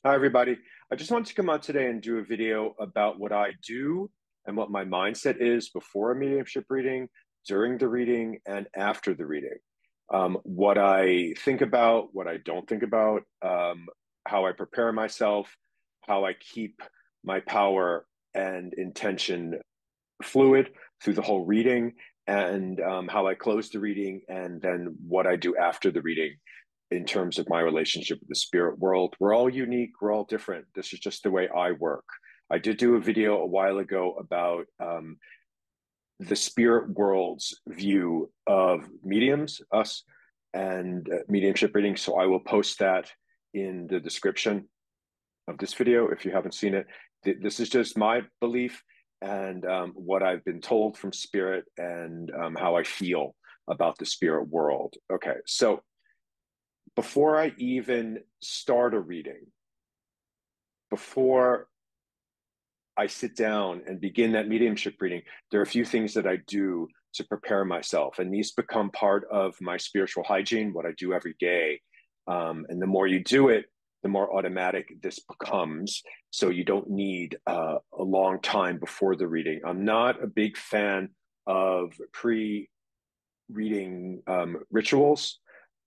Hi, everybody. I just wanted to come out today and do a video about what I do and what my mindset is before a mediumship reading, during the reading, and after the reading. What I think about, what I don't think about, how I prepare myself, how I keep my power and intention fluid through the whole reading, and how I close the reading, and then what I do after the reading in terms of my relationship with the spirit world. We're all unique, we're all different. This is just the way I work. I did do a video a while ago about the spirit world's view of mediums, us, and mediumship reading. So I will post that in the description of this video if you haven't seen it. This is just my belief and what I've been told from spirit, and how I feel about the spirit world. Okay, so before I even start a reading, before I sit down and begin that mediumship reading, there are a few things that I do to prepare myself. And these become part of my spiritual hygiene, what I do every day. And the more you do it, the more automatic this becomes. So you don't need a long time before the reading. I'm not a big fan of pre-reading rituals.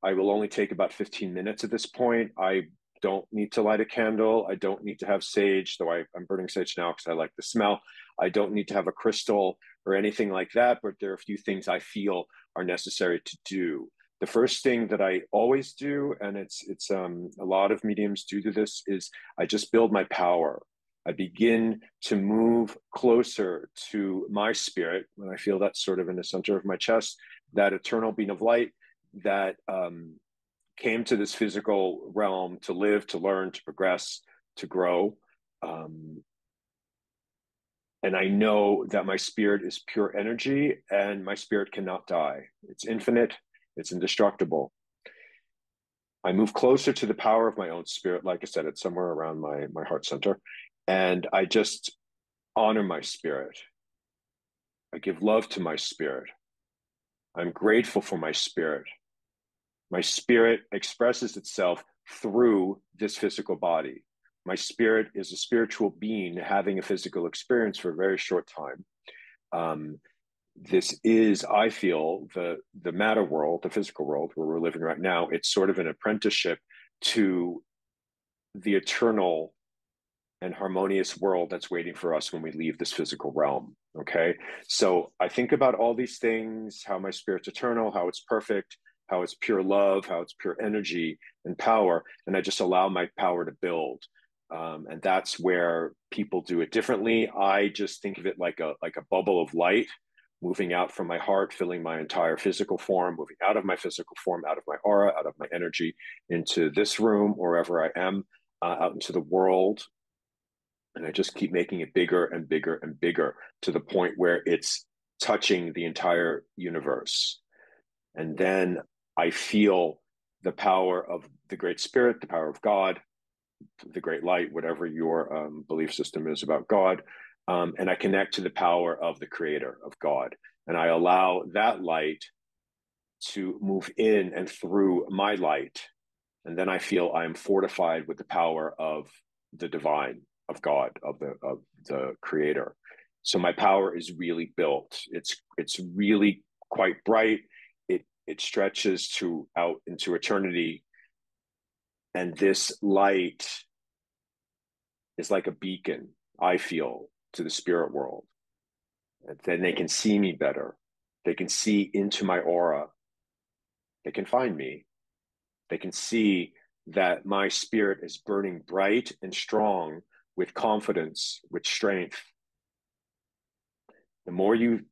I will only take about 15 minutes at this point. I don't need to light a candle. I don't need to have sage, though I'm burning sage now because I like the smell. I don't need to have a crystal or anything like that, but there are a few things I feel are necessary to do. The first thing that I always do, and it's a lot of mediums do this, is I just build my power. I begin to move closer to my spirit when I feel that sort of in the center of my chest, that eternal being of light that came to this physical realm to live, to learn, to progress, to grow. And I know that my spirit is pure energy and my spirit cannot die. It's infinite, it's indestructible. I move closer to the power of my own spirit. Like I said, it's somewhere around my heart center. And I just honor my spirit. I give love to my spirit. I'm grateful for my spirit. My spirit expresses itself through this physical body. My spirit is a spiritual being having a physical experience for a very short time. This is, I feel, the matter world, the physical world where we're living right now. It's sort of an apprenticeship to the eternal and harmonious world that's waiting for us when we leave this physical realm. Okay. So I think about all these things, how my spirit's eternal, how it's perfect, how it's pure love, how it's pure energy and power. And I just allow my power to build. And that's where people do it differently. I just think of it like a bubble of light moving out from my heart, filling my entire physical form, moving out of my physical form, out of my aura, out of my energy, into this room, wherever I am, out into the world. And I just keep making it bigger and bigger and bigger to the point where it's touching the entire universe. And then I feel the power of the Great Spirit, the power of God, the Great Light, whatever your belief system is about God. And I connect to the power of the Creator, of God. And I allow that light to move in and through my light. And then I feel I am fortified with the power of the divine, of God, of the Creator. So my power is really built. It's really quite bright. It stretches to out into eternity. And this light is like a beacon, I feel, to the spirit world. And then they can see me better. They can see into my aura. They can find me. They can see that my spirit is burning bright and strong with confidence, with strength. The more you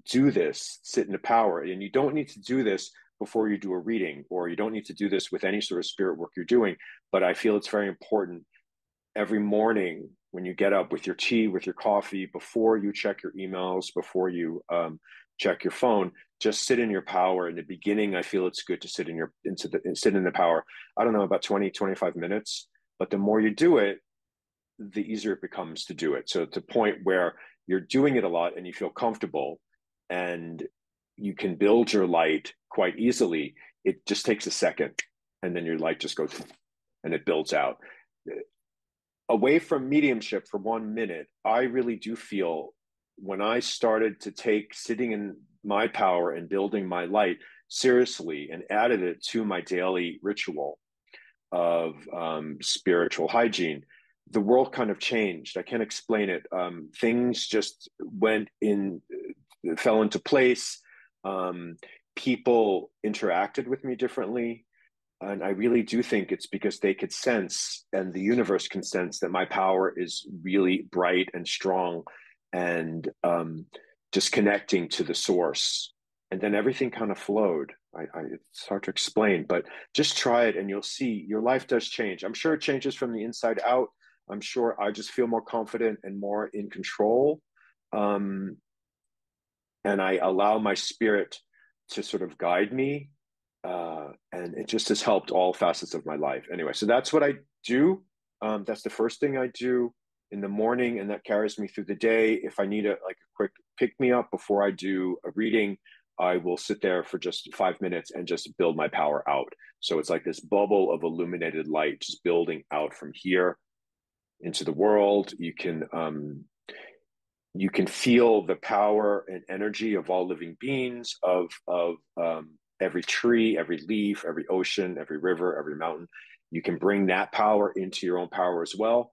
do this, sit in the power, and you don't need to do this before you do a reading, or you don't need to do this with any sort of spirit work you're doing. But I feel it's very important every morning when you get up with your tea, with your coffee, before you check your emails, before you check your phone, just sit in your power. In the beginning, I feel it's good to sit in the power. I don't know, about 20, 25 minutes. But the more you do it, the easier it becomes to do it. So to a point where you're doing it a lot and you feel comfortable and you can build your light quite easily. It just takes a second and then your light just goes and it builds out. away from mediumship for 1 minute, I really do feel when I started to take sitting in my power and building my light seriously and added it to my daily ritual of spiritual hygiene, the world kind of changed. I can't explain it. Things just fell into place. People interacted with me differently. And I really do think it's because they could sense, and the universe can sense, that my power is really bright and strong, and just connecting to the source. And then everything kind of flowed. It's hard to explain, but just try it and you'll see your life does change. I'm sure it changes from the inside out. I'm sure I just feel more confident and more in control. And I allow my spirit to sort of guide me. And it just has helped all facets of my life. Anyway, so that's what I do. That's the first thing I do in the morning, and that carries me through the day. If I need a quick pick me up before I do a reading, I will sit there for just 5 minutes and just build my power out. So it's like this bubble of illuminated light just building out from here into the world. You can feel the power and energy of all living beings, of every tree, every leaf, every ocean, every river, every mountain. You can bring that power into your own power as well.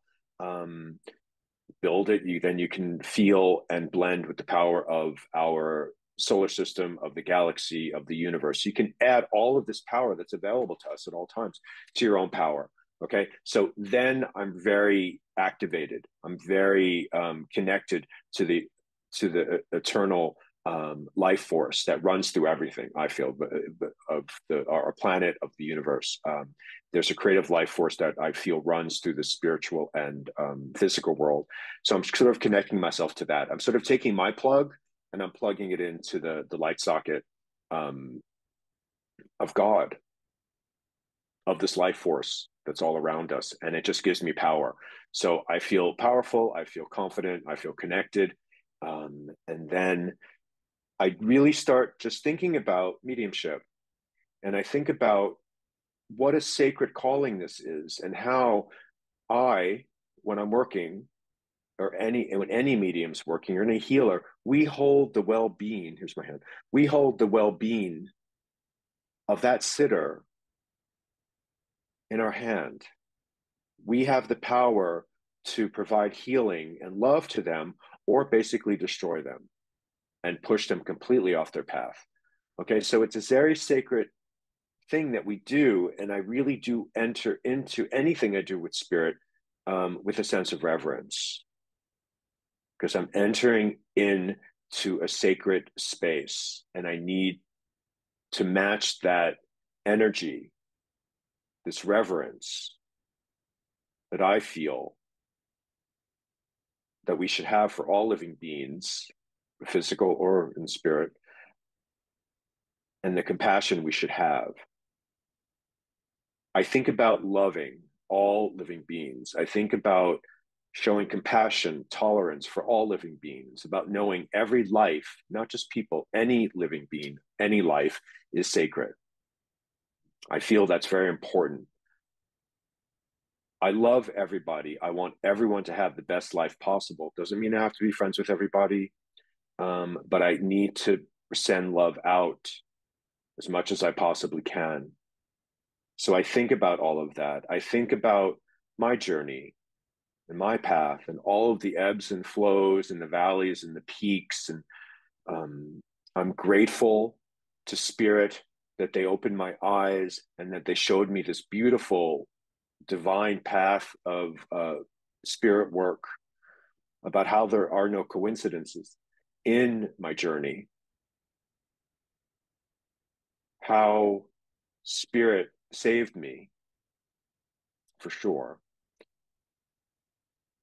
Build it. Then you can feel and blend with the power of our solar system, of the galaxy, of the universe. You can add all of this power that's available to us at all times to your own power. Okay. So then I'm very activated. I'm very connected to the eternal life force that runs through everything. I feel of our planet, of the universe. There's a creative life force that I feel runs through the spiritual and physical world. So I'm sort of connecting myself to that. I'm sort of taking my plug and I'm plugging it into the light socket of God, of this life force that's all around us, and it just gives me power. So I feel powerful, I feel confident, I feel connected, and then I really start just thinking about mediumship, and I think about what a sacred calling this is, and how when I'm working, or when any medium's working, or any healer, we hold the well-being. Here's my hand. We hold the well-being of that sitter in our hand. We have the power to provide healing and love to them, or basically destroy them and push them completely off their path. Okay, so it's a very sacred thing that we do, and I really do enter into anything I do with spirit with a sense of reverence, because I'm entering into a sacred space, and I need to match that energy, this reverence that I feel that we should have for all living beings, physical or in spirit, and the compassion we should have. I think about loving all living beings. I think about showing compassion, tolerance for all living beings, about knowing every life, not just people, any living being, any life is sacred. I feel that's very important. I love everybody. I want everyone to have the best life possible. Doesn't mean I have to be friends with everybody, but I need to send love out as much as I possibly can. So I think about all of that. I think about my journey and my path and all of the ebbs and flows and the valleys and the peaks. And I'm grateful to Spirit that they opened my eyes and that they showed me this beautiful divine path of spirit work, about how there are no coincidences in my journey, how Spirit saved me, for sure.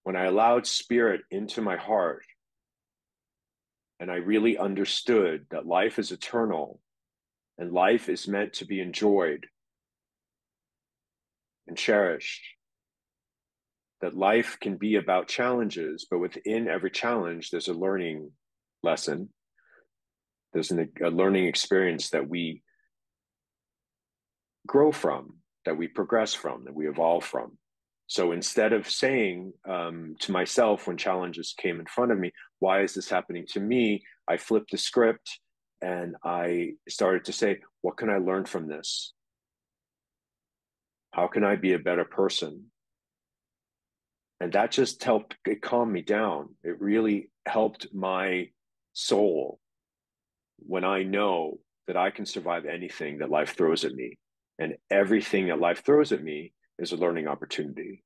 When I allowed Spirit into my heart and I really understood that life is eternal and life is meant to be enjoyed and cherished, that life can be about challenges, but within every challenge, there's a learning lesson. There's a learning experience that we grow from, that we progress from, that we evolve from. So instead of saying to myself when challenges came in front of me, why is this happening to me? I flipped the script and I started to say, what can I learn from this? How can I be a better person? And that just helped, it calmed me down. It really helped my soul when I know that I can survive anything that life throws at me. And everything that life throws at me is a learning opportunity.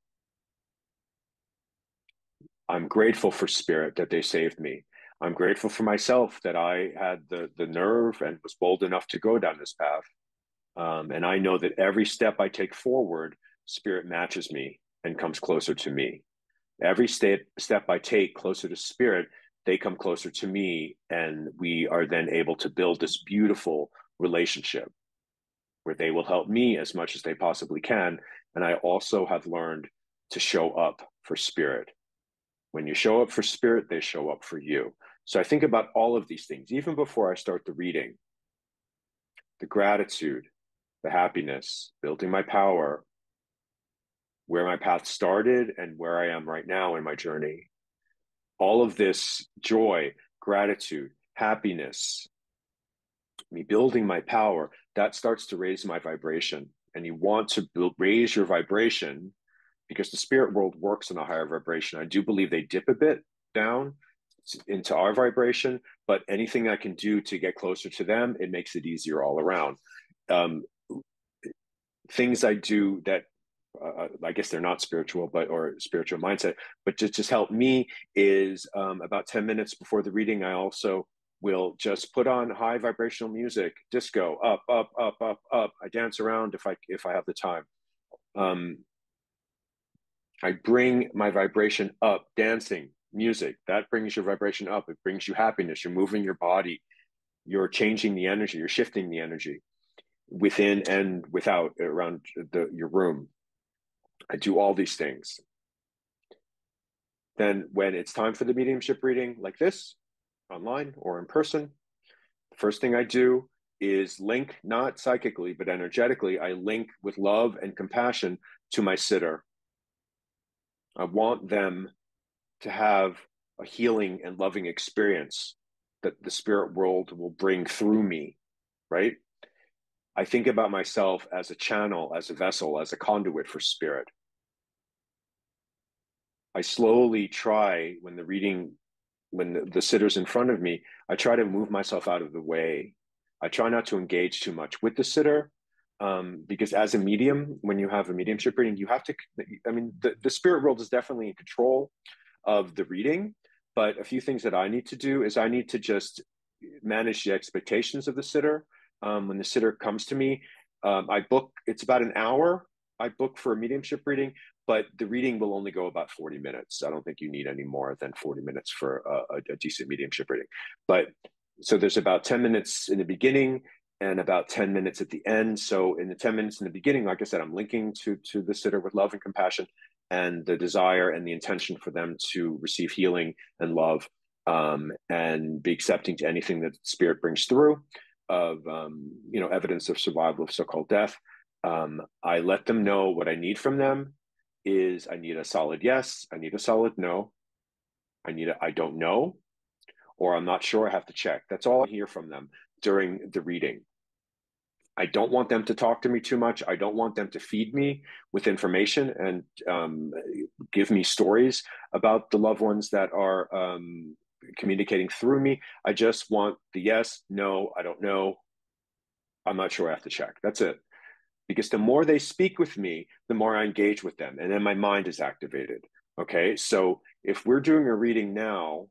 I'm grateful for spirit that they saved me. I'm grateful for myself that I had the nerve and was bold enough to go down this path. And I know that every step I take forward, spirit matches me and comes closer to me. Every step I take closer to spirit, they come closer to me. And we are then able to build this beautiful relationship where they will help me as much as they possibly can. And I also have learned to show up for spirit. When you show up for spirit, they show up for you. So I think about all of these things, even before I start the reading, the gratitude, the happiness, building my power, where my path started and where I am right now in my journey. All of this joy, gratitude, happiness, me building my power, that starts to raise my vibration. And you want to raise your vibration because the spirit world works in a higher vibration. I do believe they dip a bit down into our vibration, but anything I can do to get closer to them, it makes it easier all around. Things I do that I guess they're not spiritual, or spiritual mindset, but just help me is about 10 minutes before the reading, I also will just put on high vibrational music, disco, up, up, up, up, up. I dance around if I have the time. I bring my vibration up, dancing, music, that brings your vibration up. It brings you happiness. You're moving your body. You're changing the energy. You're shifting the energy within and without around your room. I do all these things. Then when it's time for the mediumship reading like this, online or in person, the first thing I do is link, not psychically, but energetically, I link with love and compassion to my sitter. I want them to have a healing and loving experience that the spirit world will bring through me, right? I think about myself as a channel, as a vessel, as a conduit for spirit. I slowly try, when the sitter's in front of me, I try to move myself out of the way. I try not to engage too much with the sitter, because as a medium, when you have a mediumship reading, you have to, I mean, the spirit world is definitely in control of the reading, but a few things that I need to do is I need to just manage the expectations of the sitter. When the sitter comes to me, I book, it's about an hour. I book for a mediumship reading, but the reading will only go about 40 minutes. I don't think you need any more than 40 minutes for a decent mediumship reading. But so there's about 10 minutes in the beginning and about 10 minutes at the end. So in the 10 minutes in the beginning, like I said, I'm linking to the sitter with love and compassion and the desire and the intention for them to receive healing and love, and be accepting to anything that spirit brings through of, evidence of survival of so-called death. I let them know what I need from them is I need a solid yes, I need a solid no, I don't know, or I'm not sure, I have to check. That's all I hear from them during the reading. I don't want them to talk to me too much. I don't want them to feed me with information and give me stories about the loved ones that are communicating through me. I just want the yes, no, I don't know, I'm not sure, I have to check. That's it. Because the more they speak with me, the more I engage with them. And then my mind is activated. Okay. So if we're doing a reading now,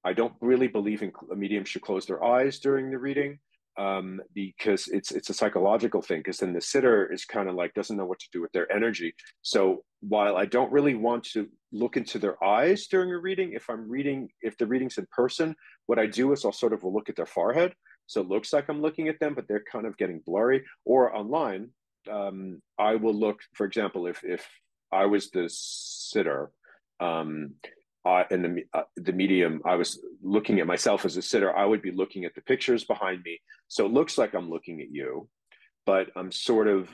I don't really believe a medium should close their eyes during the reading, because it's a psychological thing. Because then the sitter is kind of like doesn't know what to do with their energy. So while I don't really want to look into their eyes during a reading, if the reading's in person, what I do is I'll sort of look at their forehead. So it looks like I'm looking at them, but they're kind of getting blurry. Or online, I will look, for example, if I was the sitter, and the medium, I was looking at myself as a sitter, I would be looking at the pictures behind me. So it looks like I'm looking at you, but I'm sort of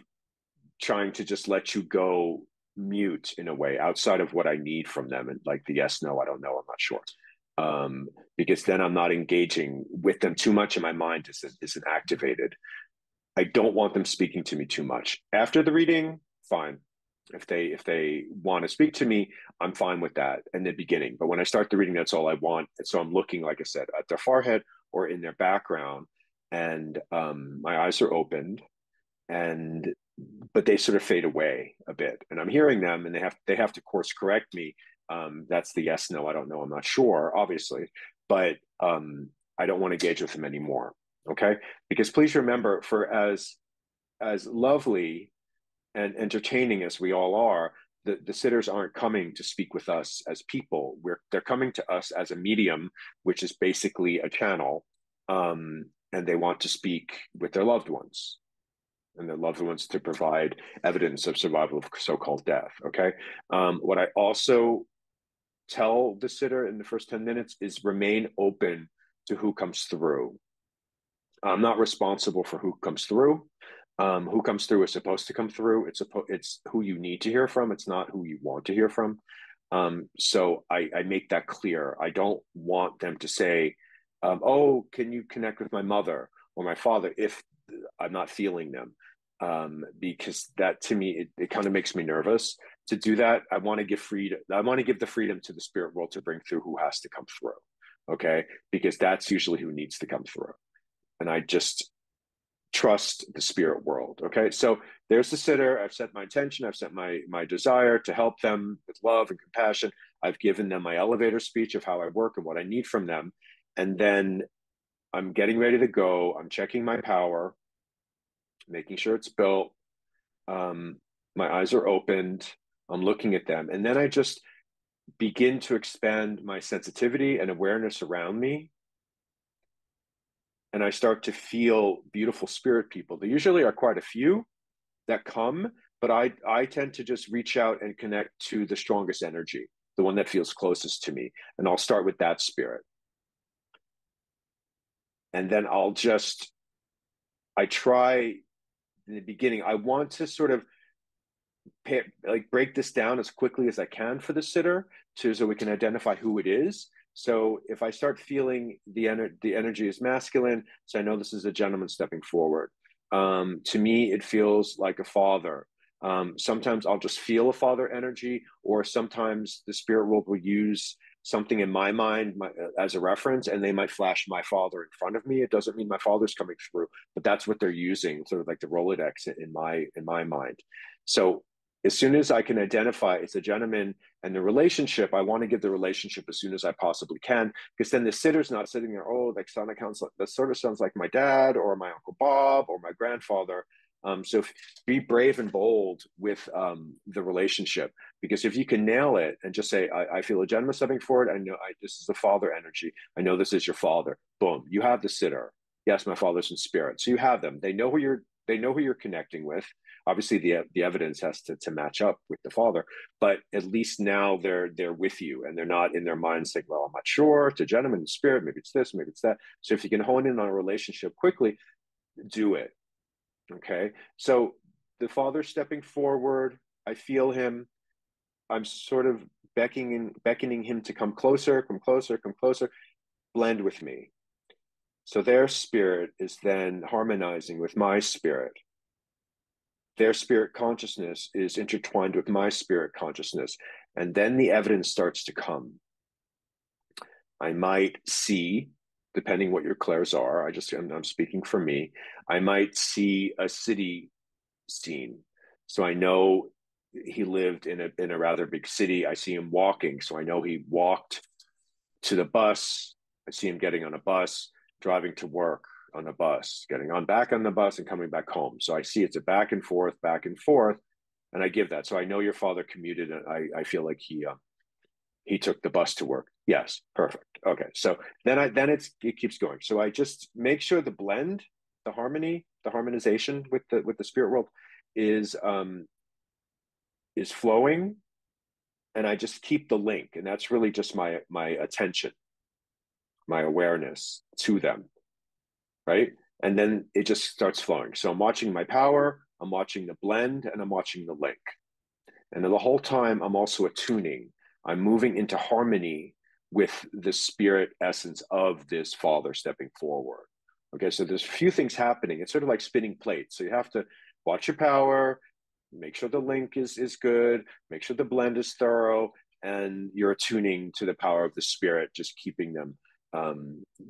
trying to just let you go mute in a way outside of what I need from them, and like the yes, no, I don't know, I'm not sure. Because then I'm not engaging with them too much, and my mind isn't activated. I don't want them speaking to me too much. After the reading, fine. If they want to speak to me, I'm fine with that in the beginning. But when I start the reading, that's all I want. And so I'm looking, like I said, at their forehead or in their background, and my eyes are opened, and but they sort of fade away a bit, and I'm hearing them, and they have to course correct me. That's the yes, no, I don't know, I'm not sure, obviously, but I don't want to engage with them anymore. Okay, because please remember, for as lovely and entertaining as we all are, the sitters aren't coming to speak with us as people. They're coming to us as a medium, which is basically a channel, and they want to speak with their loved ones, and their loved ones to provide evidence of survival of so-called death. Okay. What I also tell the sitter in the first 10 minutes is remain open to who comes through. I'm not responsible for who comes through. Who comes through is supposed to come through. It's who you need to hear from. It's not who you want to hear from. So I make that clear. I don't want them to say, oh, can you connect with my mother or my father, if I'm not feeling them, because that, to me, it kind of makes me nervous to do that. I want to give freedom. I want to give the freedom to the spirit world to bring through who has to come through. Okay, because that's usually who needs to come through, and I just trust the spirit world. Okay, so there's the sitter. I've set my intention. I've set my desire to help them with love and compassion. I've given them my elevator speech of how I work and what I need from them, and then I'm getting ready to go. I'm checking my power, making sure it's built. My eyes are opened. I'm looking at them. And then I just begin to expand my sensitivity and awareness around me. And I start to feel beautiful spirit people. There usually are quite a few that come, but I tend to just reach out and connect to the strongest energy, the one that feels closest to me. And I'll start with that spirit. And then I try in the beginning, I want to sort of break this down as quickly as I can for the sitter, so we can identify who it is. So if I start feeling the energy is masculine, so I know this is a gentleman stepping forward. To me, it feels like a father. Sometimes I'll just feel a father energy, or sometimes the spirit world will use something in my mind as a reference, and they might flash my father in front of me. It doesn't mean my father's coming through, but that's what they're using, sort of like the Rolodex in my mind. So as soon as I can identify it's a gentleman, and the relationship, I want to give the relationship as soon as I possibly can, because then the sitter's not sitting there, oh, that sort of sounds like my dad or my Uncle Bob or my grandfather. So be brave and bold with the relationship, because if you can nail it and just say, I feel a gentleman stepping forward, I know this is the father energy, I know this is your father, boom, you have the sitter. Yes, my father's in spirit. So you have them. They know who you're connecting with. Obviously, the evidence has to match up with the father, but at least now they're with you, and they're not in their mind saying, well, I'm not sure. It's a gentleman in spirit. Maybe it's this, maybe it's that. So if you can hone in on a relationship quickly, do it. Okay. So the father stepping forward, I feel him. I'm sort of beckoning him to come closer, come closer, come closer, blend with me. So their spirit is then harmonizing with my spirit. Their spirit consciousness is intertwined with my spirit consciousness. And then the evidence starts to come. I might see, depending what your clairs are, I'm speaking for me, I might see a city scene. So I know he lived in a rather big city. I see him walking. So I know he walked to the bus. I see him getting on a bus, driving to work on a bus, getting on back on the bus and coming back home. So I see it's a back and forth, and I give that. So I know your father commuted, and I feel like he took the bus to work. Yes, perfect. Okay, so then it keeps going. So I just make sure the blend, the harmony, the harmonization with the spirit world is flowing, and I just keep the link, and that's really just my attention, my awareness to them. Right. And then it just starts flowing. So I'm watching my power. I'm watching the blend, and I'm watching the link. And the whole time, I'm also attuning. I'm moving into harmony with the spirit essence of this father stepping forward. Okay, so there's a few things happening. It's sort of like spinning plates. So you have to watch your power, make sure the link is good, make sure the blend is thorough, and you're attuning to the power of the spirit, just keeping them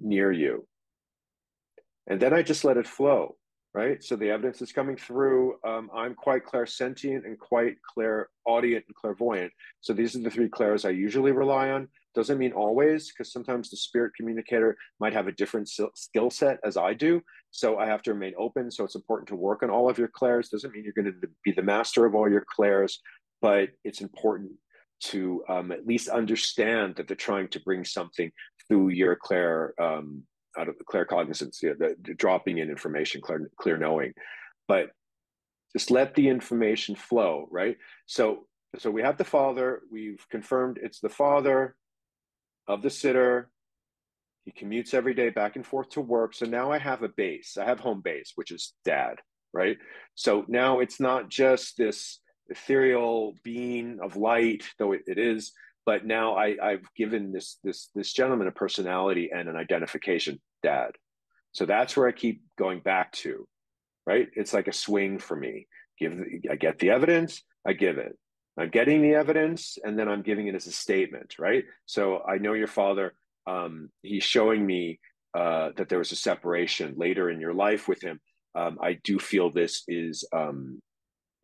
near you. And then I just let it flow, right? So the evidence is coming through. I'm quite clairsentient and quite clairaudient and clairvoyant. So these are the three clairs I usually rely on. Doesn't mean always, because sometimes the spirit communicator might have a different skill set as I do. So I have to remain open. So it's important to work on all of your clairs. Doesn't mean you're going to be the master of all your clairs, but it's important to at least understand that they're trying to bring something through your out of the claircognizance, the dropping in information, clear knowing. But just let the information flow, right? So we have the father. We've confirmed it's the father of the sitter. He commutes every day back and forth to work. So now I have a base. I have home base, which is dad, right? So now it's not just this ethereal being of light, though it is, but now I've given this gentleman a personality and an identification, dad. So that's where I keep going back to, right? It's like a swing for me. I get the evidence, I give it. I'm getting the evidence, and then I'm giving it as a statement, right? So I know your father. He's showing me that there was a separation later in your life with him. I do feel this is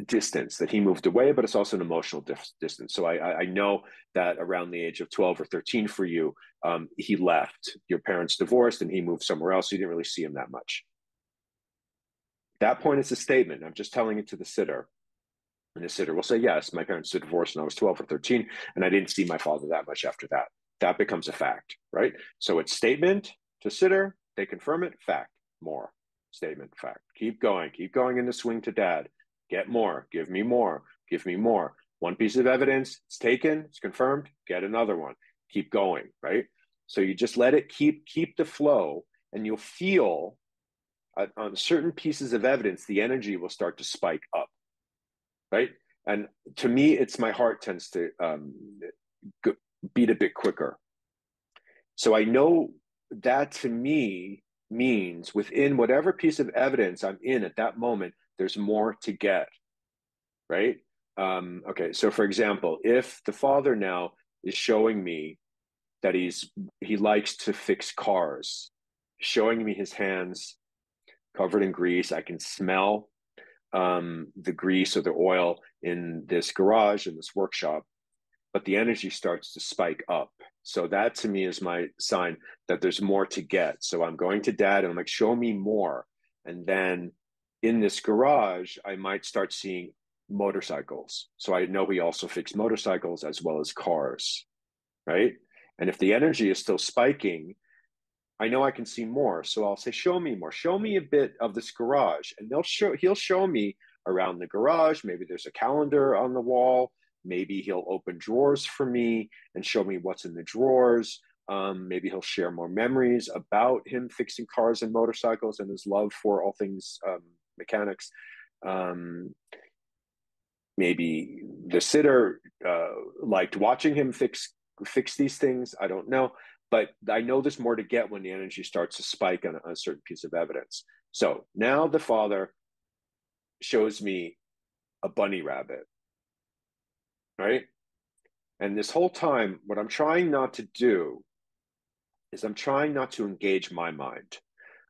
distance, that he moved away, but it's also an emotional distance. So I know that around the age of 12 or 13 for you, he left. Your parents divorced and he moved somewhere else. So you didn't really see him that much. At that point, it's a statement. I'm just telling it to the sitter. And the sitter will say, yes, my parents did divorce when I was 12 or 13, and I didn't see my father that much after that. That becomes a fact, right? So it's statement to sitter, they confirm it, fact, more. Statement, fact. Keep going in the swing to dad. Get more, give me more, give me more. One piece of evidence, it's taken, it's confirmed, get another one. Keep going, right? So you just let it keep the flow, and you'll feel on certain pieces of evidence, the energy will start to spike up, right? And to me, it's my heart tends to beat a bit quicker. So I know that to me means within whatever piece of evidence I'm in at that moment, there's more to get, right? Okay, so for example, if the father now is showing me that he likes to fix cars, showing me his hands covered in grease, I can smell the grease or the oil in this garage, in this workshop, but the energy starts to spike up. So that to me is my sign that there's more to get. So I'm going to dad and I'm like, show me more. And then in this garage, I might start seeing motorcycles. So I know he also fixed motorcycles as well as cars, right? And if the energy is still spiking, I know I can see more. So I'll say, show me more. Show me a bit of this garage. And he'll show me around the garage. Maybe there's a calendar on the wall. Maybe he'll open drawers for me and show me what's in the drawers. Maybe he'll share more memories about him fixing cars and motorcycles and his love for all things mechanics. Maybe the sitter liked watching him fix these things. I don't know. But I know there's more to get when the energy starts to spike on a certain piece of evidence. So now the father shows me a bunny rabbit, right? And this whole time, what I'm trying not to do is I'm trying not to engage my mind.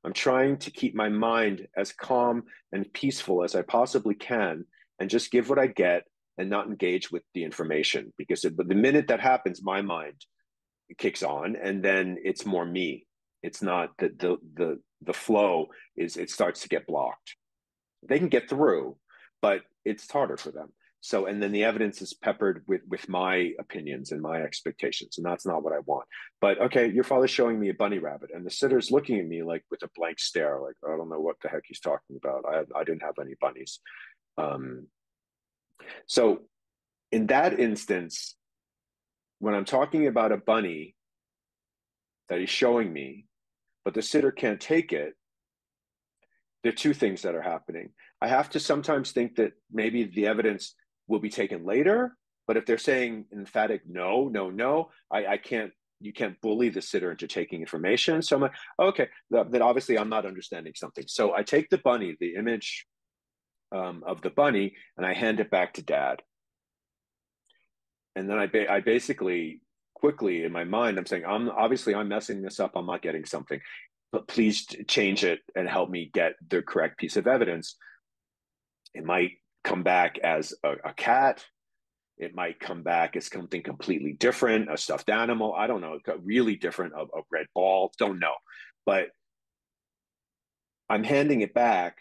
I'm trying to keep my mind as calm and peaceful as I possibly can and just give what I get and not engage with the information. Because the minute that happens, my mind kicks on, and then it's more me. It's not the flow it starts to get blocked. They can get through, but it's harder for them. So, and then the evidence is peppered with my opinions and my expectations, and that's not what I want. But okay, your father's showing me a bunny rabbit, and the sitter's looking at me like with a blank stare, like I don't know what the heck he's talking about. I didn't have any bunnies. So, in that instance, when I'm talking about a bunny that he's showing me, but the sitter can't take it, there are two things that are happening. I have to sometimes think that maybe the evidence will be taken later. But if they're saying emphatic no, no, no, I can't. You can't bully the sitter into taking information. So I'm like, okay, then obviously I'm not understanding something. So I take the bunny, the image of the bunny, and I hand it back to dad. And then I basically quickly in my mind, I'm saying, I'm messing this up. I'm not getting something, but please change it and help me get the correct piece of evidence. It might come back as a cat. It might come back as something completely different, a stuffed animal. I don't know, really different, a red ball. Don't know. But I'm handing it back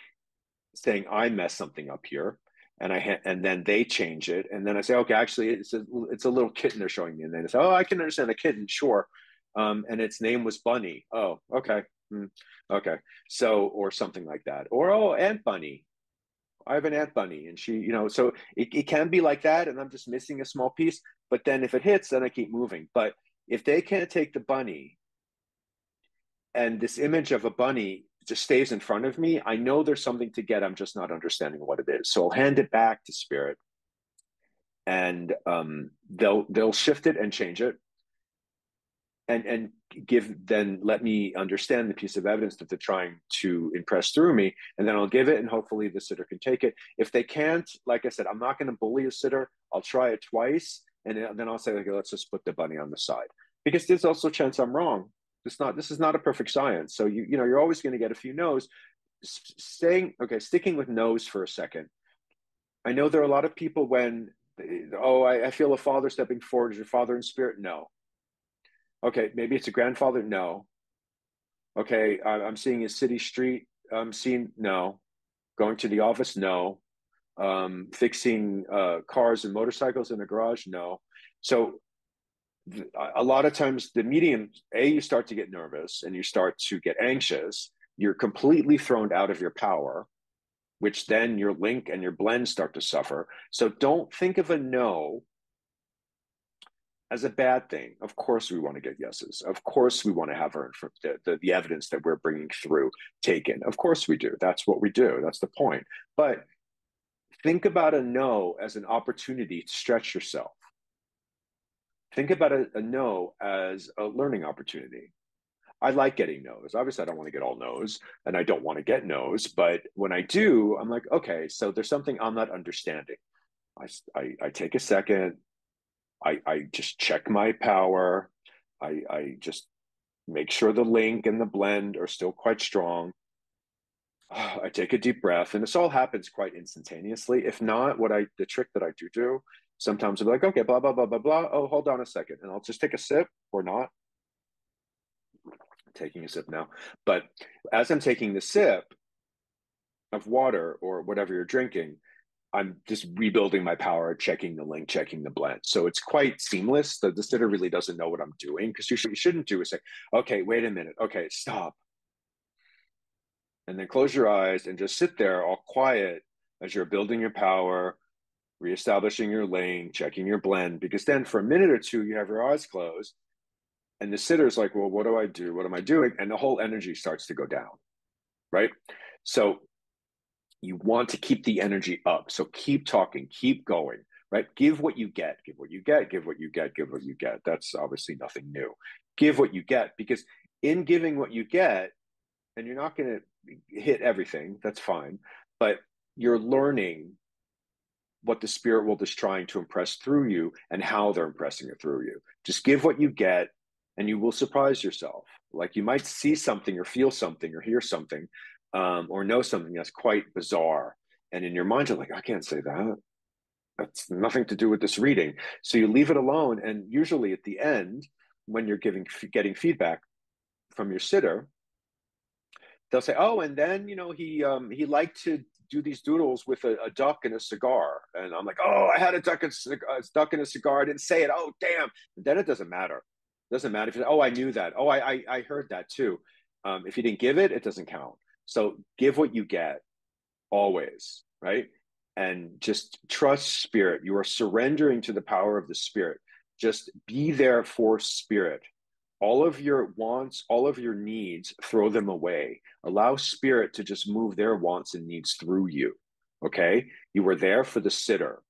saying I messed something up here, and then they change it, and then I say, okay, actually, it's a little kitten they're showing me, and then they say, oh, I can understand a kitten, sure, and its name was Bunny. Oh, okay, okay, so or something like that, or oh, Aunt Bunny. I have an Aunt Bunny, and she, so it can be like that, and I'm just missing a small piece. But then if it hits, then I keep moving. But if they can't take the bunny, and this image of a bunny just stays in front of me, I know there's something to get. I'm just not understanding what it is. So I'll hand it back to spirit, and they'll shift it and change it, and let me understand the piece of evidence that they're trying to impress through me, and then I'll give it, and hopefully the sitter can take it. If they can't, like I said, I'm not going to bully a sitter. I'll try it twice, and then I'll say, okay, let's just put the bunny on the side, because there's also a chance I'm wrong. This is not a perfect science. So you're always going to get a few no's. Sticking with no's for a second. I know there are a lot of people when, I feel a father stepping forward. Is your father in spirit? No. Okay, maybe it's a grandfather. No. Okay, I'm seeing a city street scene. No. Going to the office. No. Fixing cars and motorcycles in a garage. No. So a lot of times the medium, you start to get nervous and you start to get anxious. You're completely thrown out of your power, which then your link and your blend start to suffer. So don't think of a no as a bad thing. Of course, we want to get yeses. Of course, we want to have the evidence that we're bringing through taken. Of course, we do. That's what we do. That's the point. But think about a no as an opportunity to stretch yourself. Think about a no as a learning opportunity. I like getting no's. Obviously, I don't want to get all no's, and I don't want to get no's. But when I do, I'm like, okay, so there's something I'm not understanding. I take a second. I just check my power. I just make sure the link and the blend are still quite strong. I take a deep breath, and this all happens quite instantaneously. If not, the trick that I do, sometimes I'll be like, okay, blah, blah, blah, blah, blah. Oh, hold on a second. And I'll just take a sip or not. I'm taking a sip now. But as I'm taking the sip of water or whatever you're drinking, I'm just rebuilding my power, checking the link, checking the blend. So it's quite seamless. The sitter really doesn't know what I'm doing, because you shouldn't do is say, okay, wait a minute. Okay, stop. And then close your eyes and just sit there all quiet as you're building your power, reestablishing your lane, checking your blend. Because then for a minute or two, you have your eyes closed, and the sitter's like, well, what do I do? What am I doing? And the whole energy starts to go down, right? So you want to keep the energy up. So keep talking, keep going, right? Give what you get, give what you get, give what you get, give what you get. That's obviously nothing new. Give what you get, because in giving what you get, and you're not going to hit everything, that's fine, but you're learning what the spirit world is trying to impress through you and how they're impressing it through you. Just give what you get, and you will surprise yourself. Like you might see something or feel something or hear something, or know something that's quite bizarre. And in your mind, you're like, I can't say that. That's nothing to do with this reading. So you leave it alone. And usually at the end, when you're getting feedback from your sitter, they'll say, "Oh, and then he liked to do these doodles with a duck and a cigar." And I'm like, "Oh, I had a duck and a cigar. I didn't say it. Oh, damn!" And then it doesn't matter. It doesn't matter if you say, "Oh, I knew that. Oh, I heard that too." If you didn't give it, it doesn't count. So give what you get always, right? And just trust spirit. You are surrendering to the power of the spirit. Just be there for spirit. All of your wants, all of your needs, throw them away. Allow spirit to just move their wants and needs through you. Okay. You were there for the sitter.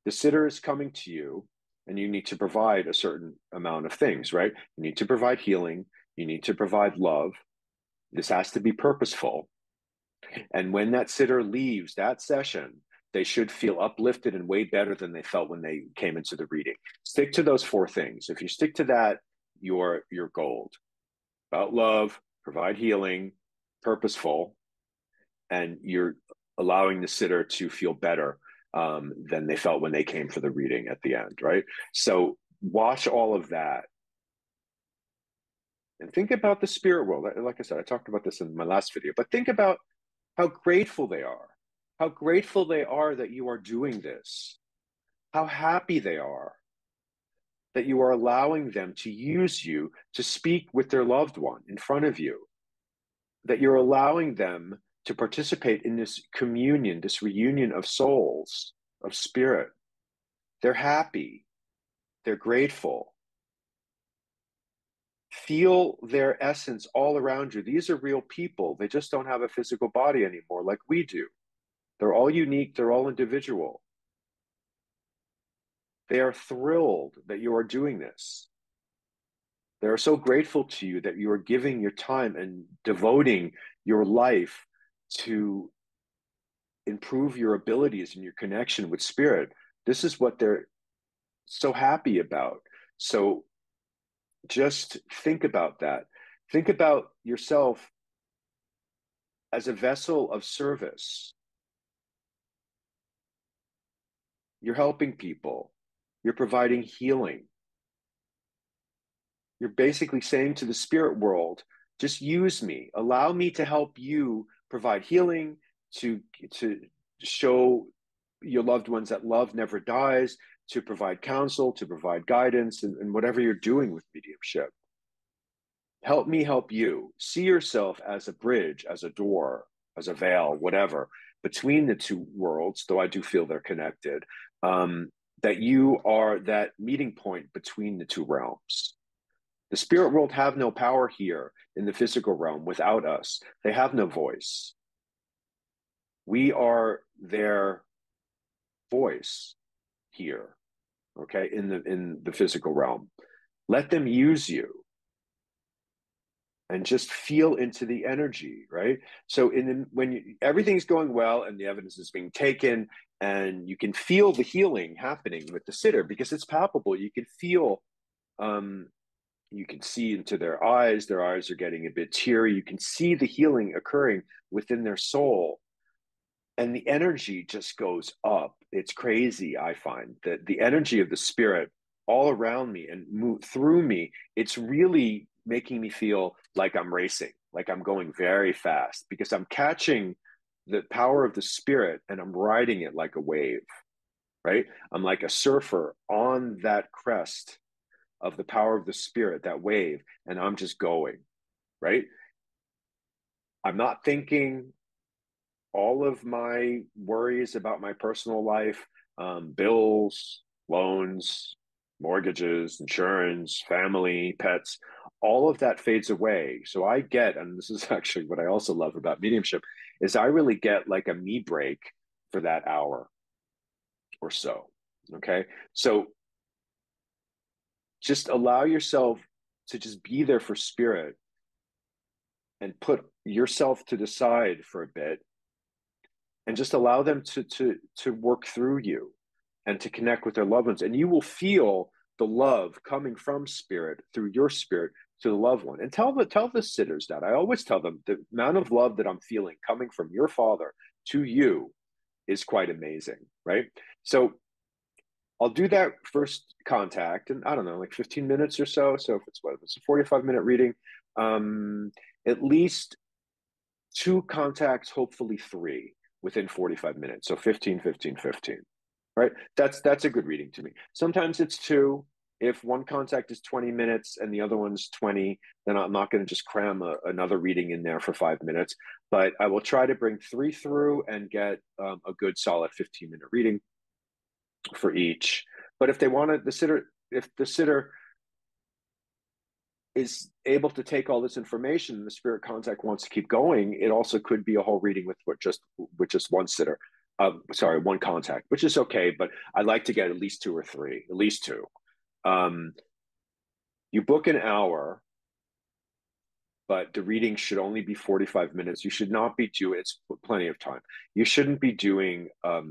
The sitter is coming to you, and you need to provide a certain amount of things, right? You need to provide healing. You need to provide love. This has to be purposeful. And when that sitter leaves that session, they should feel uplifted and way better than they felt when they came into the reading. Stick to those four things. If you stick to that, you're gold. About love, provide healing, purposeful, and you're allowing the sitter to feel better than they felt when they came for the reading at the end, right? So watch all of that and think about the spirit world. Like I said, I talked about this in my last video, but think about how grateful they are, how grateful they are that you are doing this, how happy they are that you are allowing them to use you to speak with their loved one in front of you, that you're allowing them to participate in this communion, this reunion of souls, of spirit. They're happy. They're grateful. Feel their essence all around you. These are real people. They just don't have a physical body anymore like we do. They're all unique. They're all individual. They are thrilled that you are doing this. They are so grateful to you that you are giving your time and devoting your life to improve your abilities and your connection with spirit. This is what they're so happy about. So just think about that. Think about yourself as a vessel of service. You're helping people. You're providing healing. You're basically saying to the spirit world, just use me. Allow me to help you provide healing, to show your loved ones that love never dies, to provide counsel, to provide guidance, and whatever you're doing with mediumship. Help me help you. See yourself as a bridge, as a door, as a veil, whatever, between the two worlds, though I do feel they're connected, that you are that meeting point between the two realms. The spirit world have no power here in the physical realm without us. They have no voice. We are their voice here, okay, in the physical realm. Let them use you and just feel into the energy, right? So when everything's going well and the evidence is being taken, and you can feel the healing happening with the sitter because it's palpable. You can feel, you can see into their eyes. Their eyes are getting a bit teary. You can see the healing occurring within their soul, and the energy just goes up. It's crazy. I find that the energy of the spirit all around me and move through me, it's really making me feel like I'm racing, like I'm going very fast because I'm catching the power of the spirit and I'm riding it like a wave, right? I'm like a surfer on that crest of the power of the spirit, that wave, and I'm just going, right? I'm not thinking all of my worries about my personal life, bills, loans, mortgages, insurance, family, pets, all of that fades away. So I get, and this is actually what I also love about mediumship, is I really get like a me break for that hour or so. Okay. So just allow yourself to just be there for spirit and put yourself to the side for a bit and just allow them to work through you and to connect with their loved ones. And you will feel the love coming from spirit through your spirit to the loved one. And tell the sitters that. I always tell them the amount of love that I'm feeling coming from your father to you is quite amazing, right? So I'll do that first contact and I don't know, like 15 minutes or so. So if it's a 45-minute reading, at least two contacts, hopefully three within 45 minutes. So 15, 15, 15, right? That's a good reading to me. Sometimes it's two. If one contact is 20 minutes and the other one's 20, then I'm not going to just cram another reading in there for 5 minutes. But I will try to bring three through and get a good solid 15-minute reading for each. But if they wanted if the sitter is able to take all this information and the spirit contact wants to keep going, it also could be a whole reading with just one sitter. sorry, one contact, which is okay, but I like to get at least two or three, at least two. Um, you book an hour, but the reading should only be 45 minutes. You should not be doing, it's plenty of time. You shouldn't be doing a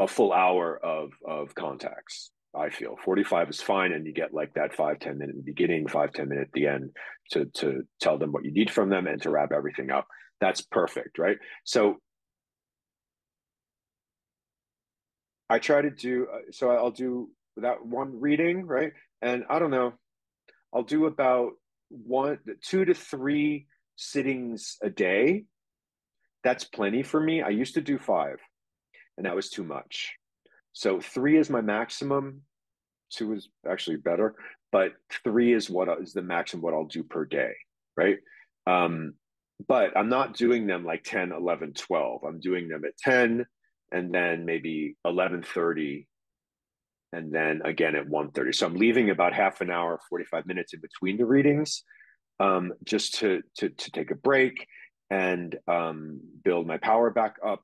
full hour of contacts. I feel 45 is fine, and you get like that 5-10 minute in the beginning, 5-10 minute at the end to tell them what you need from them and to wrap everything up. That's perfect, right? So I try to do so I'll do that one reading, right? And I don't know, I'll do about 2 to 3 sittings a day. That's plenty for me. I used to do 5, and that was too much. So 3 is my maximum. 2 is actually better, but 3 is what is the maximum what I'll do per day, right? Um, but I'm not doing them like 10, 11, 12. I'm doing them at 10 and then maybe 11:30 and then again at 1:30. So I'm leaving about half an hour, 45 minutes in between the readings, just to take a break and build my power back up.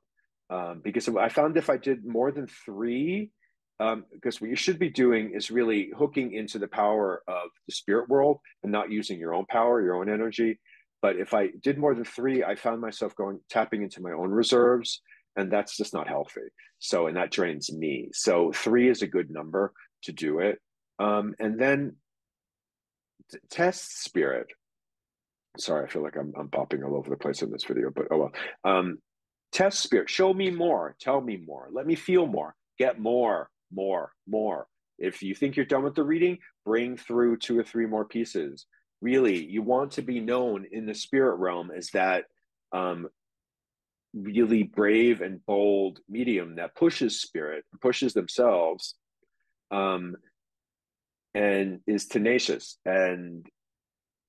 Because I found if I did more than 3, because what you should be doing is really hooking into the power of the spirit world and not using your own power, your own energy. But if I did more than 3, I found myself tapping into my own reserves, and that's just not healthy. So, and that drains me. So 3 is a good number to do it. And then test spirit. Sorry, I feel like I'm popping all over the place in this video, but oh well. Test spirit. Show me more. Tell me more. Let me feel more. Get more, more, more. If you think you're done with the reading, bring through 2 or 3 more pieces. Really, you want to be known in the spirit realm as that really brave and bold medium that pushes spirit, pushes themselves, and is tenacious and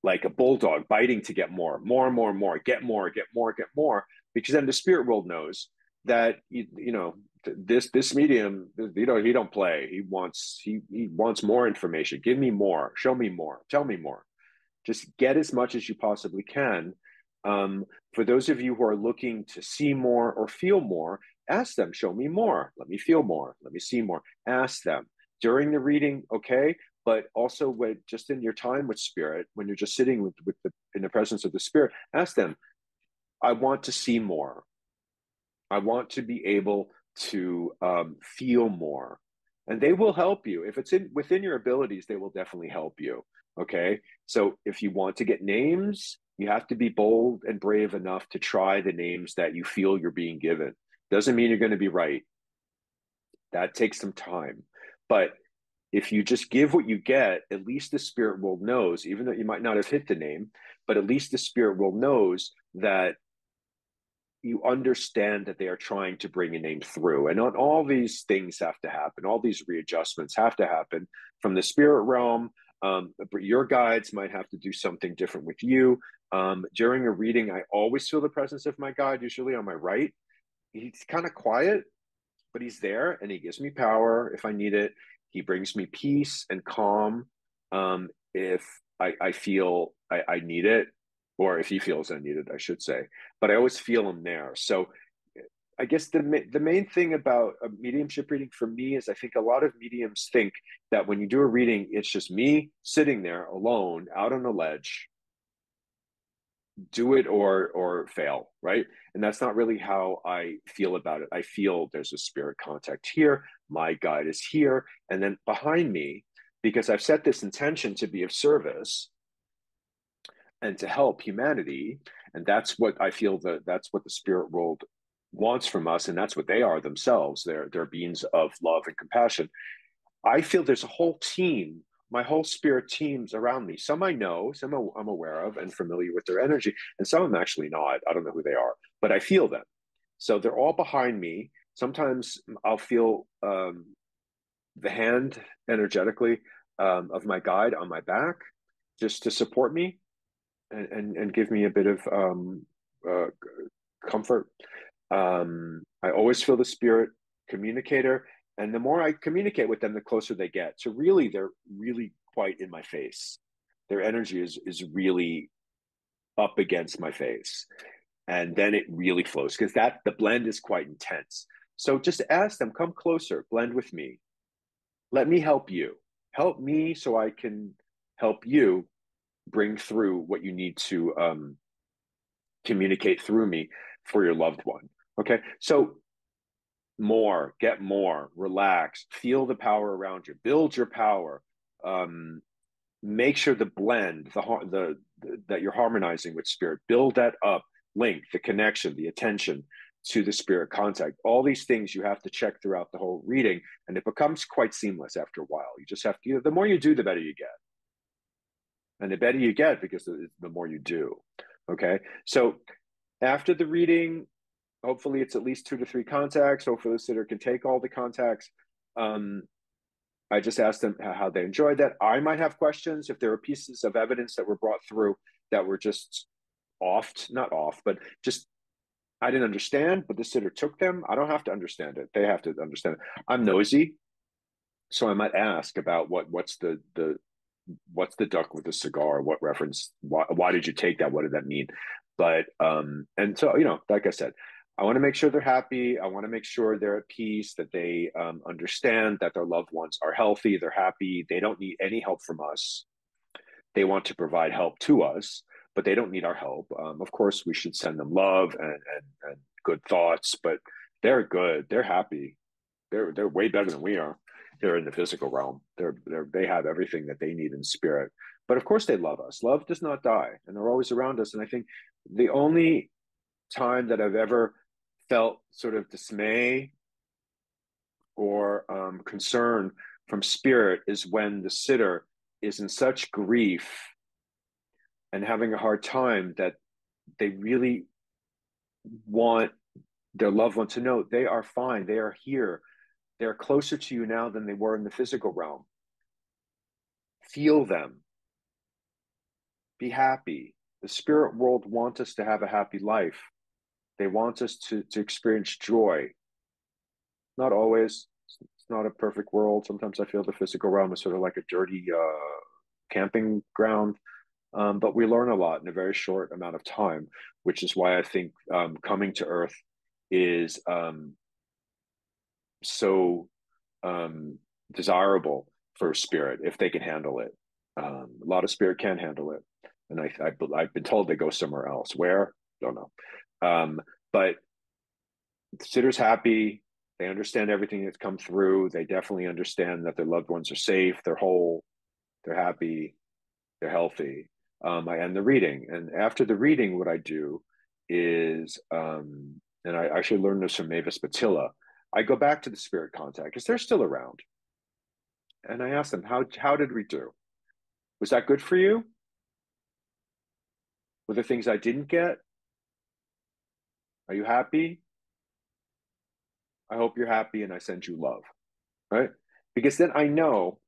like a bulldog biting to get more, more, more, more, get more, get more, get more, because then the spirit world knows that this medium, he don't play. He wants more information. Give me more. Show me more. Tell me more. Just get as much as you possibly can. For those of you who are looking to see more or feel more, ask them. Show me more. Let me feel more. Let me see more. Ask them during the reading. Okay, but also when just in your time with spirit, when you're just sitting in the presence of the spirit, ask them, I want to see more. I want to be able to feel more. And they will help you. If it's within your abilities, they will definitely help you. Okay. So if you want to get names, you have to be bold and brave enough to try the names that you feel you're being given. Doesn't mean you're going to be right. That takes some time. But if you just give what you get, at least the spirit world knows, even though you might not have hit the name, but at least the spirit world knows that you understand that they are trying to bring a name through. And not all these things have to happen. All these readjustments have to happen from the spirit realm. But your guides might have to do something different with you. During a reading, I always feel the presence of my guide, usually on my right. He's kind of quiet, but he's there and he gives me power if I need it. He brings me peace and calm if I feel I need it, or if he feels I need it, I should say. But I always feel him there. So I guess the main thing about a mediumship reading for me is I think a lot of mediums think that when you do a reading, it's just me sitting there alone out on a ledge, do it or fail, right? And that's not really how I feel about it. I feel there's a spirit contact here, my guide is here, and then behind me, because I've set this intention to be of service and to help humanity, and that's what I feel that's what the spirit world wants from us, and that's what they are themselves. They're beings of love and compassion. I feel there's a whole team, my whole spirit teams around me. Some I know, some I'm aware of and familiar with their energy, and some I'm actually not. I don't know who they are, but I feel them. So they're all behind me. Sometimes I'll feel the hand energetically of my guide on my back just to support me and give me a bit of uh, comfort. I always feel the spirit communicator, and the more I communicate with them, the closer they get. So really, they're really quite in my face. Their energy is really up against my face. And then it really flows, because that the blend is quite intense. So just ask them, come closer, blend with me. Let me help you. Help me so I can help you bring through what you need to communicate through me for your loved one. Okay. So get more, relax, feel the power around you, build your power. Make sure the blend, that you're harmonizing with spirit, build that up, link, the connection, the attention to the spirit contact. All these things you have to check throughout the whole reading, and it becomes quite seamless after a while. You just have to, the more you do, the better you get. And the better you get because the more you do. Okay. So after the reading, hopefully it's at least 2 to 3 contacts. Hopefully the sitter can take all the contacts. I just asked them how they enjoyed that. I might have questions if there are pieces of evidence that were brought through that were just not off, but just I didn't understand, but the sitter took them. I don't have to understand it. They have to understand it. I'm nosy, so I might ask about what's the duck with the cigar? What reference? Why did you take that? What did that mean? But and so like I said, I want to make sure they're happy. I want to make sure they're at peace, that they understand that their loved ones are healthy, they're happy, they don't need any help from us. They want to provide help to us, but they don't need our help. Of course, we should send them love and good thoughts, but they're good, they're happy, they're way better than we are. They're in the physical realm. They have everything that they need in spirit. But of course, they love us. Love does not die, and they're always around us. And I think the only time that I've ever felt sort of dismay or concern from spirit is when the sitter is in such grief and having a hard time that they really want their loved one to know they are fine, they are here, they're closer to you now than they were in the physical realm. Feel them, be happy. The spirit world wants us to have a happy life. They want us to experience joy. Not always. It's not a perfect world. Sometimes I feel the physical realm is sort of like a dirty camping ground. But we learn a lot in a very short amount of time, which is why I think coming to Earth is so desirable for spirit if they can handle it. A lot of spirit can't handle it, and I've been told they go somewhere else. Where? Don't know. But the sitter's happy. They understand everything that's come through. They definitely understand that their loved ones are safe. They're whole. They're happy. They're healthy. I end the reading, and after the reading, what I do is, and I actually learned this from Mavis Batilla. I go back to the spirit contact because they're still around, and I ask them, how did we do? Was that good for you? Were there things I didn't get? Are you happy? I hope you're happy, and I send you love, right? Because then I know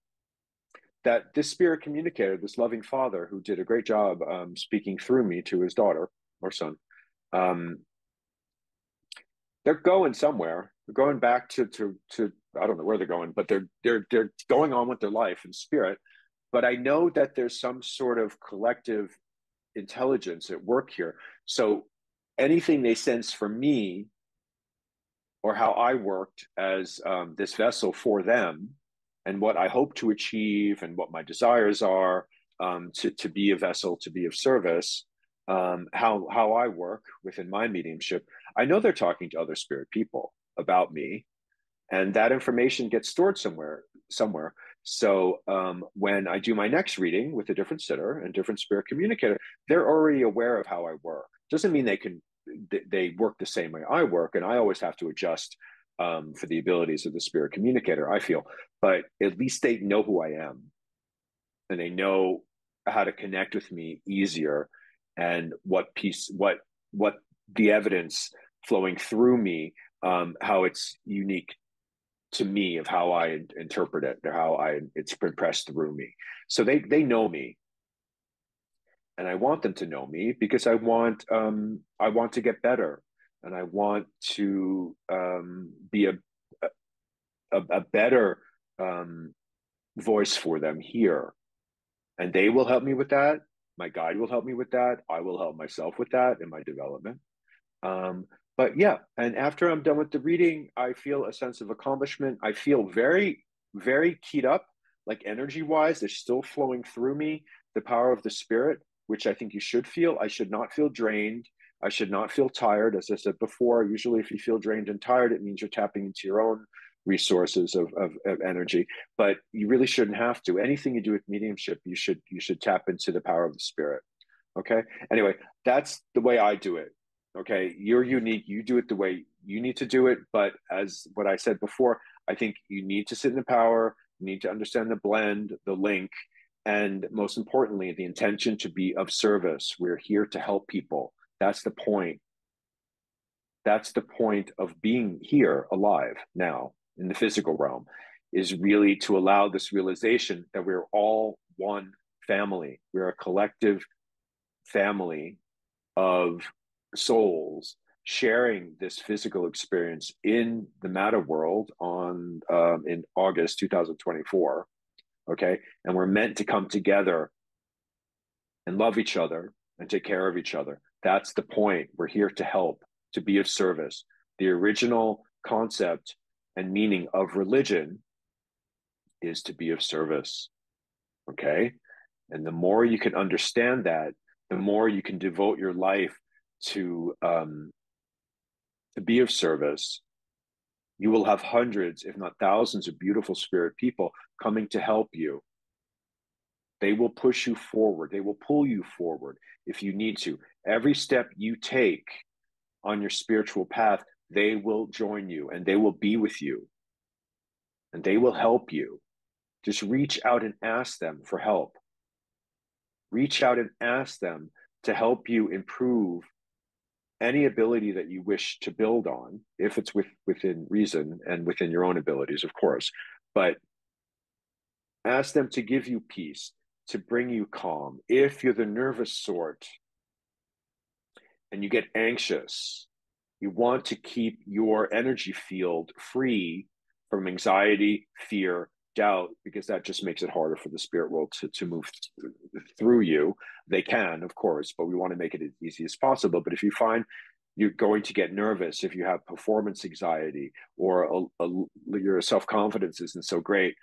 that this spirit communicator, this loving father who did a great job speaking through me to his daughter or son, um, they're going somewhere. They're going back to I don't know where they're going, but they're going on with their life in spirit. But I know that there's some sort of collective intelligence at work here. So anything they sense from me or how I worked as this vessel for them and what I hope to achieve and what my desires are to be a vessel, to be of service, how I work within my mediumship, I know they're talking to other spirit people about me, and that information gets stored somewhere. So when I do my next reading with a different sitter and different spirit communicator, they're already aware of how I work. Doesn't mean they work the same way I work, and I always have to adjust for the abilities of the spirit communicator, I feel. But at least they know who I am, and they know how to connect with me easier, and what the evidence flowing through me, how it's unique to me of how I interpret it or how it's been pressed through me. So they know me, and I want them to know me because I want to get better, and I want to be a better voice for them here, and they will help me with that. My guide will help me with that. I will help myself with that in my development. But yeah, and after I'm done with the reading, I feel a sense of accomplishment. I feel very, very keyed up, like energy wise, it's still flowing through me, the power of the spirit, which I think you should feel. I should not feel drained. I should not feel tired. As I said before, usually if you feel drained and tired, it means you're tapping into your own resources of energy, but you really shouldn't have to. Anything you do with mediumship, you should tap into the power of the spirit. Okay. Anyway, that's the way I do it. Okay. You're unique. You do it the way you need to do it. But as what I said before, I think you need to sit in the power, you need to understand the blend, the link, and most importantly, the intention to be of service. We're here to help people. That's the point. That's the point of being here alive now in the physical realm, is really to allow this realization that we're all one family. We're a collective family of souls sharing this physical experience in the matter world on in August 2024. Okay, and we're meant to come together and love each other and take care of each other. That's the point. We're here to help, to be of service. The original concept and meaning of religion is to be of service. Okay, and the more you can understand that, the more you can devote your life to be of service. You will have hundreds, if not thousands, of beautiful spirit people coming to help you. They will push you forward. They will pull you forward if you need to. Every step you take on your spiritual path, they will join you and they will be with you and they will help you. Just reach out and ask them for help. Reach out and ask them to help you improve any ability that you wish to build on, if it's within reason and within your own abilities, of course. But ask them to give you peace, to bring you calm. If you're the nervous sort and you get anxious, you want to keep your energy field free from anxiety, fear, doubt, because that just makes it harder for the spirit world to move through you. They can, of course, but we want to make it as easy as possible. But if you find you're going to get nervous, if you have performance anxiety or your self-confidence isn't so great,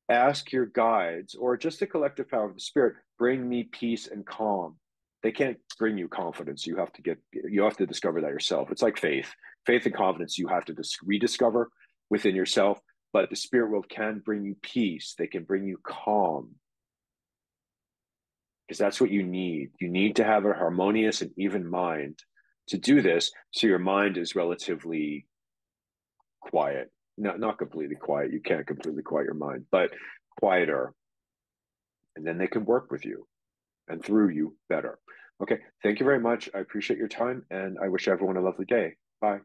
ask your guides or just the collective power of the spirit, bring me peace and calm. They can't bring you confidence. You have to discover that yourself. It's like faith and confidence. You have to rediscover within yourself, but the spirit world can bring you peace. They can bring you calm, because that's what you need. You need to have a harmonious and even mind to do this. So your mind is relatively quiet, not completely quiet. You can't completely quiet your mind, but quieter. And then they can work with you and through you better. Okay. Thank you very much. I appreciate your time and I wish everyone a lovely day. Bye.